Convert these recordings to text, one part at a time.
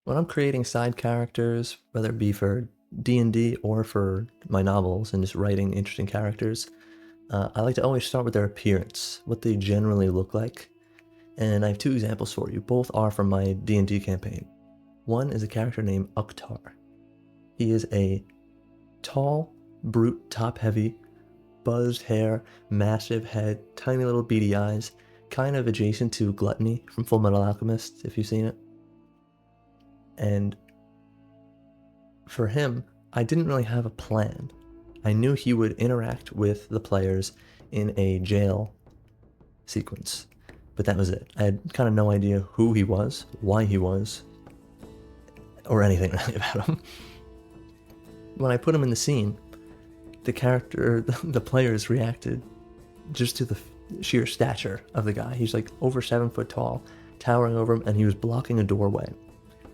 When I'm creating side characters, whether it be for D&D or for my novels and just writing interesting characters, I like to always start with their appearance, what they generally look like. And I have two examples for you. Both are from my D&D campaign. One is a character named Uktar. He is a tall, brute, top-heavy, buzzed hair, massive head, tiny little beady eyes, kind of adjacent to Gluttony from Full Metal Alchemist, if you've seen it. And for him, I didn't really have a plan. I knew he would interact with the players in a jail sequence, but that was it. I had kind of no idea who he was, why he was, or anything really about him. When I put him in the scene, the players reacted just to the sheer stature of the guy. He's like over 7 foot tall, towering over him, and he was blocking a doorway.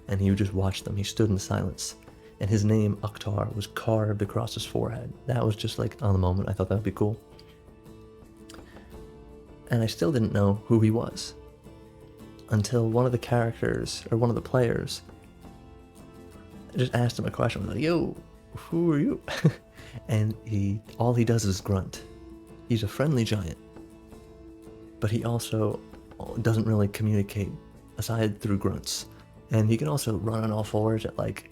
And he would just watch them. He stood in silence. And his name, Uktar, was carved across his forehead. That was just like on the moment. I thought that would be cool. And I still didn't know who he was until one of the characters, or one of the players, just asked him a question. I was like, yo, who are you? And all he does is grunt. He's a friendly giant, but he also doesn't really communicate aside through grunts. And he can also run on all fours at like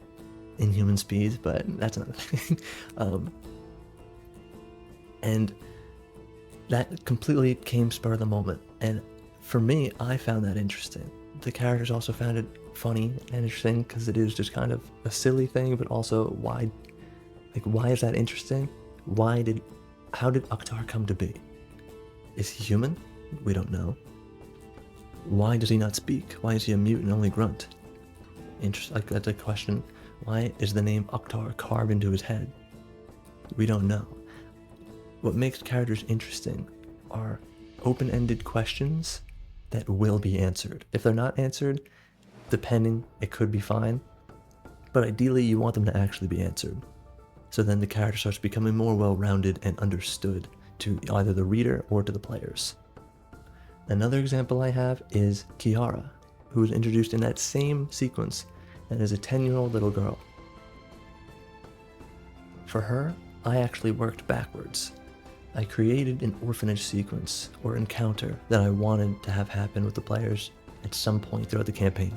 inhuman speeds, but that's another thing. And that completely came spur of the moment. And for me, I found that interesting. The characters also found it funny and interesting because it is just kind of a silly thing, but also why is that interesting? How did Uktar come to be? Is he human? We don't know. Why does he not speak? Why is he a mute and only grunt? Like that's a question. Why is the name Uktar carved into his head? We don't know. What makes characters interesting are open-ended questions that will be answered. If they're not answered, depending, it could be fine. But ideally, you want them to actually be answered. So then the character starts becoming more well-rounded and understood to either the reader or to the players. Another example I have is Kiara, who was introduced in that same sequence and is a 10-year-old little girl. For her, I actually worked backwards. I created an orphanage sequence or encounter that I wanted to have happen with the players at some point throughout the campaign.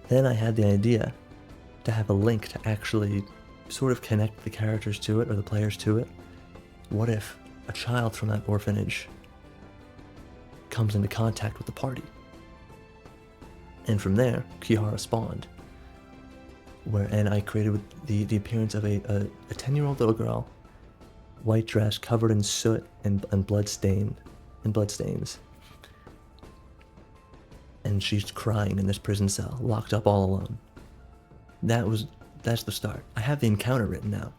Then I had the idea to have a link to actually sort of connect the characters to it or the players to it. What if a child from that orphanage comes into contact with the party? And from there, Kiara spawned. And I created the appearance of a 10-year-old little girl, white dress covered in soot and bloodstains. And she's crying in this prison cell, locked up all alone. That's the start. I have the encounter written out,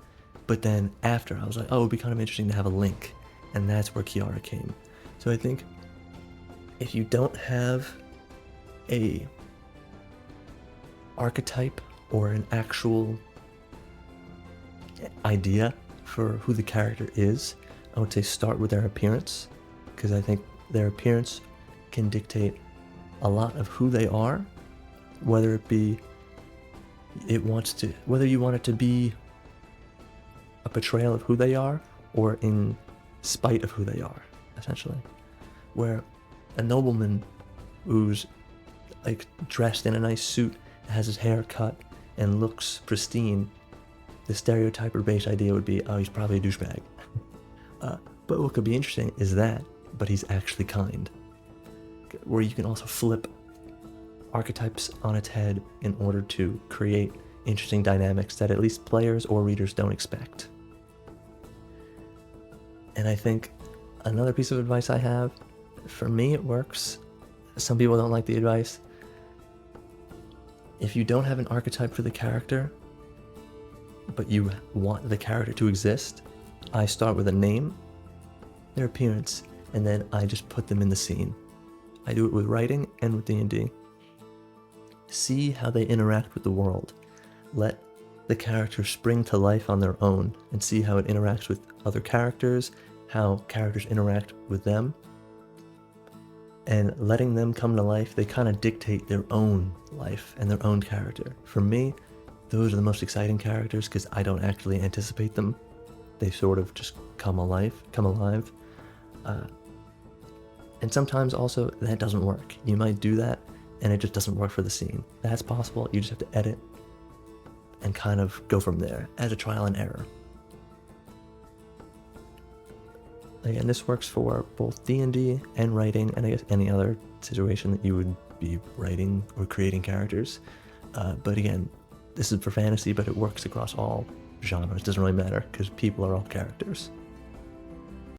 but then after I was like, oh, it would be kind of interesting to have a link, and that's where Kiara came. So I think if you don't have a archetype or an actual idea for who the character is, I would say start with their appearance, because I think their appearance can dictate a lot of who they are, whether you want it to be a portrayal of who they are or in spite of who they are, essentially. Where a nobleman who's like dressed in a nice suit, has his hair cut, and looks pristine, the stereotype or base idea would be, oh, he's probably a douchebag. But what could be interesting is that, but he's actually kind. Where you can also flip archetypes on its head in order to create interesting dynamics that at least players or readers don't expect. And I think another piece of advice I have, for me it works, some people don't like the advice. If you don't have an archetype for the character, but you want the character to exist, I start with a name, their appearance, and then I just put them in the scene. I do it with writing and with D&D. See how they interact with the world. Let the character spring to life on their own and see how it interacts with other characters, how characters interact with them. and letting them come to life, they kind of dictate their own life and their own character. For me, those are the most exciting characters because I don't actually anticipate them. They sort of just come alive. And sometimes also that doesn't work. You might do that and it just doesn't work for the scene. That's possible. You just have to edit and kind of go from there as a trial and error. Again, this works for both D&D and writing, and I guess any other situation that you would be writing or creating characters. But again, this is for fantasy, but it works across all genres. It doesn't really matter because people are all characters.